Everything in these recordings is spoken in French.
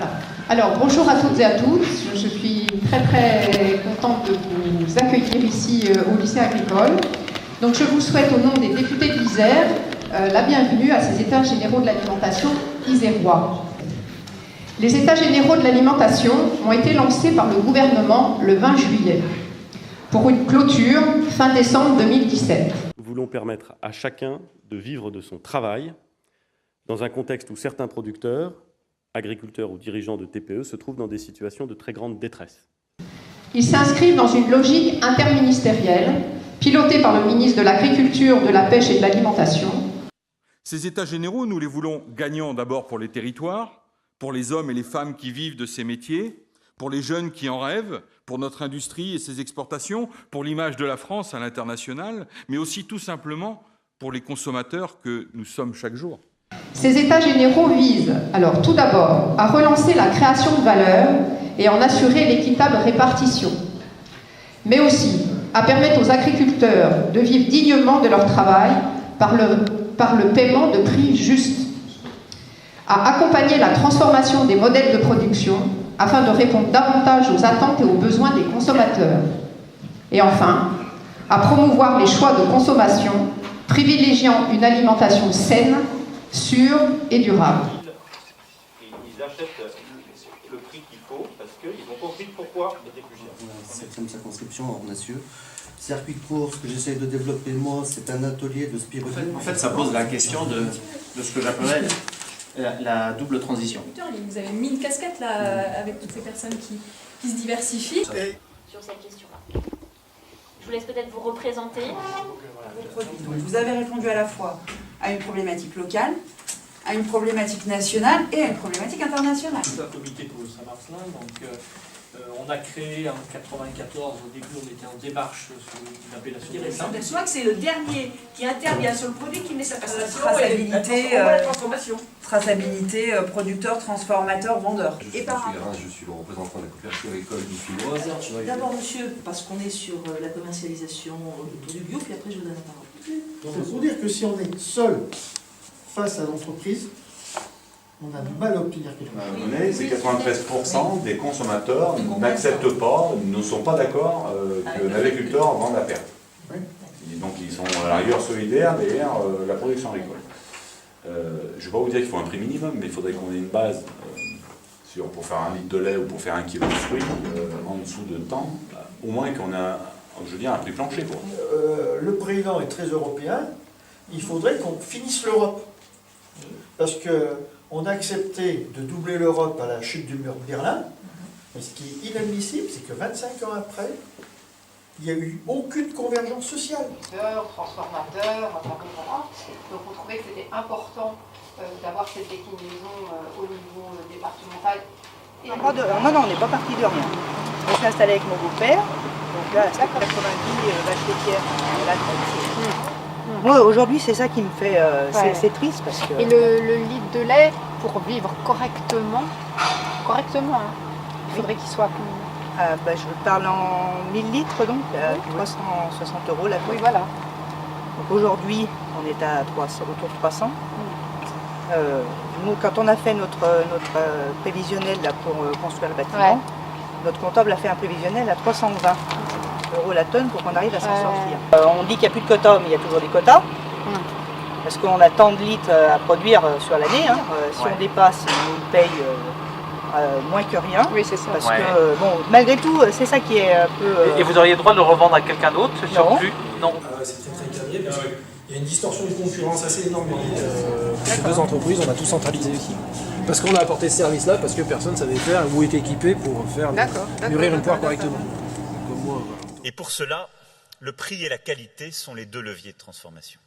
Voilà. Alors, bonjour à toutes et à tous. Je suis très contente de vous accueillir ici au lycée agricole. Donc, je vous souhaite, au nom des députés de l'Isère, la bienvenue à ces États généraux de l'alimentation isérois. Les États généraux de l'alimentation ont été lancés par le gouvernement le 20 juillet, pour une clôture fin décembre 2017. Nous voulons permettre à chacun de vivre de son travail dans un contexte où certains producteurs, agriculteurs ou dirigeants de TPE se trouvent dans des situations de très grande détresse. Ils s'inscrivent dans une logique interministérielle, pilotée par le ministre de l'Agriculture, de la Pêche et de l'Alimentation. Ces États généraux, nous les voulons gagnants d'abord pour les territoires, pour les hommes et les femmes qui vivent de ces métiers, pour les jeunes qui en rêvent, pour notre industrie et ses exportations, pour l'image de la France à l'international, mais aussi tout simplement pour les consommateurs que nous sommes chaque jour. Ces États généraux visent, alors tout d'abord, à relancer la création de valeur et en assurer l'équitable répartition, mais aussi à permettre aux agriculteurs de vivre dignement de leur travail par le paiement de prix justes, à accompagner la transformation des modèles de production afin de répondre davantage aux attentes et aux besoins des consommateurs, et enfin, à promouvoir les choix de consommation, privilégiant une alimentation saine, sûre et durable. Ils achètent le prix qu'il faut parce qu'ils ont compris pourquoi c'était plus cher. Septième circonscription en Nassieux. Circuit de course que j'essaie de développer moi, c'est un atelier de spiruline. En fait, ça pose la question de ce que j'appellerais la double transition. Vous avez mis une casquette là avec toutes ces personnes qui se diversifient. Sur cette question-là. Je vous laisse peut-être vous représenter. Vous avez répondu à la fois à une problématique locale, à une problématique nationale et à une problématique internationale. C'est un comité pour le Saint-Marcelin, donc on a créé en 1994, au début on était en démarche sur une appellation récente. Je crois que c'est le dernier qui intervient sur le produit qui met sa Traçabilité, producteur, transformateur, vendeur. Je suis le représentant de la coopérative agricole du Fillois. D'abord monsieur, parce qu'on est sur la commercialisation autour du bio, puis après je vous donne la parole. Il faut dire que si on est seul face à l'entreprise, on a du mal à obtenir quelque chose. C'est 93% des consommateurs n'acceptent pas, ne sont pas d'accord que l'agriculteur vende à perte. Oui. Donc ils sont à la rigueur solidaires derrière la production agricole. Je ne vais pas vous dire qu'il faut un prix minimum, mais il faudrait qu'on ait une base pour faire 1 litre de lait ou pour faire 1 kilo de fruits en dessous de temps, au moins qu'on a un prix plancher. Le président est très européen, il faudrait qu'on finisse l'Europe. Parce qu'on a accepté de doubler l'Europe à la chute du mur de Berlin, mais ce qui est inadmissible, c'est que 25 ans après, il n'y a eu aucune convergence sociale. Transformateurs, donc on trouvait que c'était important d'avoir cette déclinaison au niveau départemental. Non, on n'est pas parti de rien. On s'est installé avec mon beau-père, donc là, c'est 90 vaches laitières à la traite. Moi, aujourd'hui, c'est ça qui me fait... c'est triste parce que... Et le litre de lait, pour vivre correctement, il faudrait qu'il soit... je parle en 1000 litres, donc, 360 € la tonne. Oui, voilà. Donc aujourd'hui, on est à autour de 300. Nous, quand on a fait notre prévisionnel là, pour construire le bâtiment, notre comptable a fait un prévisionnel à 320 € la tonne pour qu'on arrive à s'en sortir. On dit qu'il n'y a plus de quotas, mais il y a toujours des quotas. Parce qu'on a tant de litres à produire sur l'année. Si on dépasse, on nous paye moins que rien. Oui, c'est ça. Parce que, malgré tout, c'est ça qui est un peu... Et vous auriez le droit de le revendre à quelqu'un d'autre, ce surplus? Non. C'est très cadré, parce qu'il y a une distorsion de concurrence assez énorme. Ces deux entreprises, on a tout centralisé ici. Parce qu'on a apporté ce service-là, parce que personne ne savait faire ou était équipé pour faire mûrir une poire correctement. Comme moi, voilà. Et pour cela, le prix et la qualité sont les deux leviers de transformation.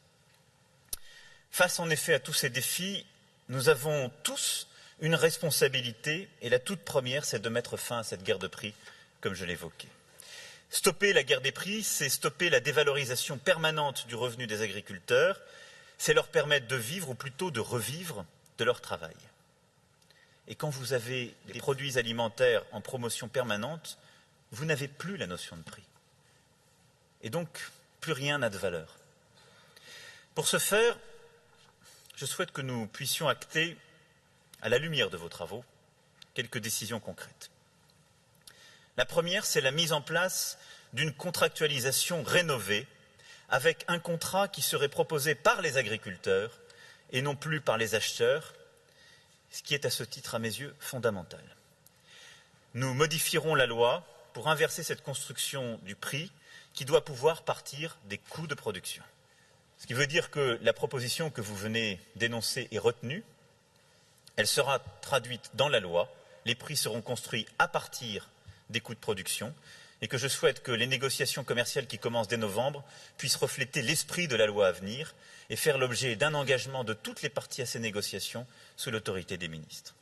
Face en effet à tous ces défis, nous avons tous une responsabilité, et la toute première, c'est de mettre fin à cette guerre de prix, comme je l'évoquais. Stopper la guerre des prix, c'est stopper la dévalorisation permanente du revenu des agriculteurs, c'est leur permettre de vivre, ou plutôt de revivre, de leur travail. Et quand vous avez des produits alimentaires en promotion permanente, vous n'avez plus la notion de prix. Et donc, plus rien n'a de valeur. Pour ce faire, je souhaite que nous puissions acter, à la lumière de vos travaux, quelques décisions concrètes. La première, c'est la mise en place d'une contractualisation rénovée avec un contrat qui serait proposé par les agriculteurs et non plus par les acheteurs, ce qui est à ce titre, à mes yeux, fondamental. Nous modifierons la loi pour inverser cette construction du prix qui doit pouvoir partir des coûts de production. Ce qui veut dire que la proposition que vous venez d'énoncer est retenue, elle sera traduite dans la loi, les prix seront construits à partir des coûts de production et que je souhaite que les négociations commerciales qui commencent dès novembre puissent refléter l'esprit de la loi à venir et faire l'objet d'un engagement de toutes les parties à ces négociations sous l'autorité des ministres.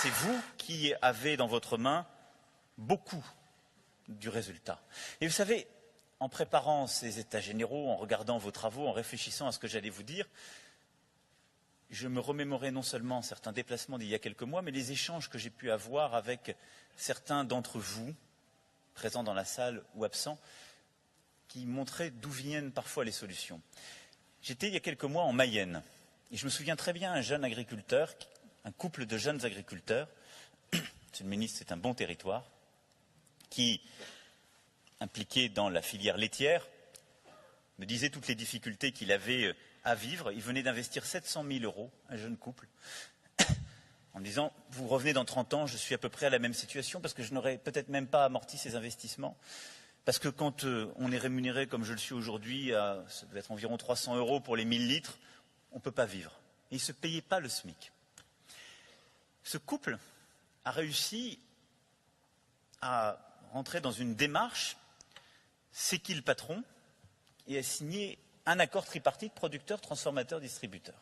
C'est vous qui avez dans votre main beaucoup du résultat. Et vous savez, en préparant ces états généraux, en regardant vos travaux, en réfléchissant à ce que j'allais vous dire, je me remémorais non seulement certains déplacements d'il y a quelques mois, mais les échanges que j'ai pu avoir avec certains d'entre vous, présents dans la salle ou absents, qui montraient d'où viennent parfois les solutions. J'étais il y a quelques mois en Mayenne, et je me souviens très bien un jeune agriculteur, un couple de jeunes agriculteurs, Monsieur le ministre, c'est un bon territoire, qui, impliqué dans la filière laitière, me disait toutes les difficultés qu'il avait à vivre. Il venait d'investir 700 000 €, un jeune couple, en me disant « Vous revenez dans 30 ans, je suis à peu près à la même situation parce que je n'aurais peut-être même pas amorti ces investissements. Parce que quand on est rémunéré comme je le suis aujourd'hui, ça doit être environ 300 € pour les 1000 litres, on ne peut pas vivre. » Et il ne se payait pas le SMIC. Ce couple a réussi à rentrer dans une démarche, c'est qui le patron, et a signé un accord tripartite producteur, transformateur, distributeur.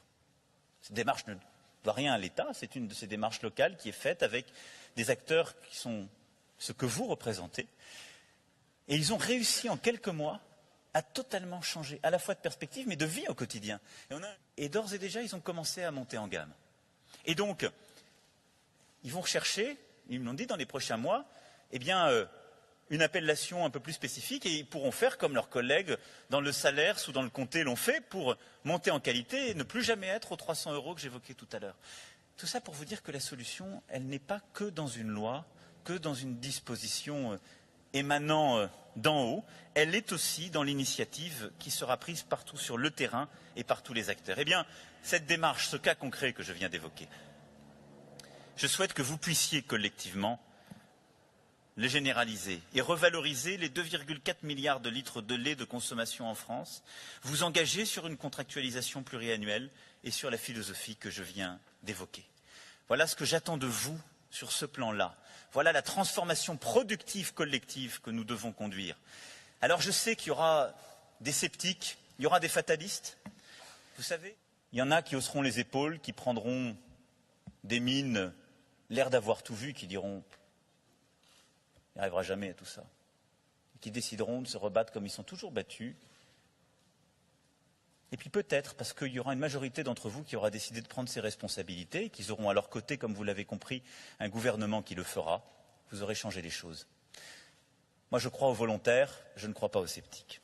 Cette démarche ne doit rien à l'État, c'est une de ces démarches locales qui est faite avec des acteurs qui sont ce que vous représentez. Et ils ont réussi en quelques mois à totalement changer, à la fois de perspective, mais de vie au quotidien. Et d'ores et déjà, ils ont commencé à monter en gamme. Et donc, ils vont rechercher, ils me l'ont dit dans les prochains mois, eh bien, une appellation un peu plus spécifique et ils pourront faire comme leurs collègues dans le Salers ou dans le Comté l'ont fait pour monter en qualité et ne plus jamais être aux 300 € que j'évoquais tout à l'heure. Tout ça pour vous dire que la solution, elle n'est pas que dans une loi, que dans une disposition émanant d'en haut, elle est aussi dans l'initiative qui sera prise partout sur le terrain et par tous les acteurs. Eh bien, cette démarche, ce cas concret que je viens d'évoquer, je souhaite que vous puissiez collectivement le généraliser et revaloriser les 2,4 milliards de litres de lait de consommation en France, vous engager sur une contractualisation pluriannuelle et sur la philosophie que je viens d'évoquer. Voilà ce que j'attends de vous sur ce plan-là. Voilà la transformation productive collective que nous devons conduire. Alors je sais qu'il y aura des sceptiques, il y aura des fatalistes. Vous savez, il y en a qui hausseront les épaules, qui prendront des mines, l'air d'avoir tout vu, qui diront il n'arrivera jamais à tout ça. Et qui décideront de se rebattre comme ils sont toujours battus. Et puis peut-être, parce qu'il y aura une majorité d'entre vous qui aura décidé de prendre ses responsabilités, et qu'ils auront à leur côté, comme vous l'avez compris, un gouvernement qui le fera, vous aurez changé les choses. Moi, je crois aux volontaires, je ne crois pas aux sceptiques.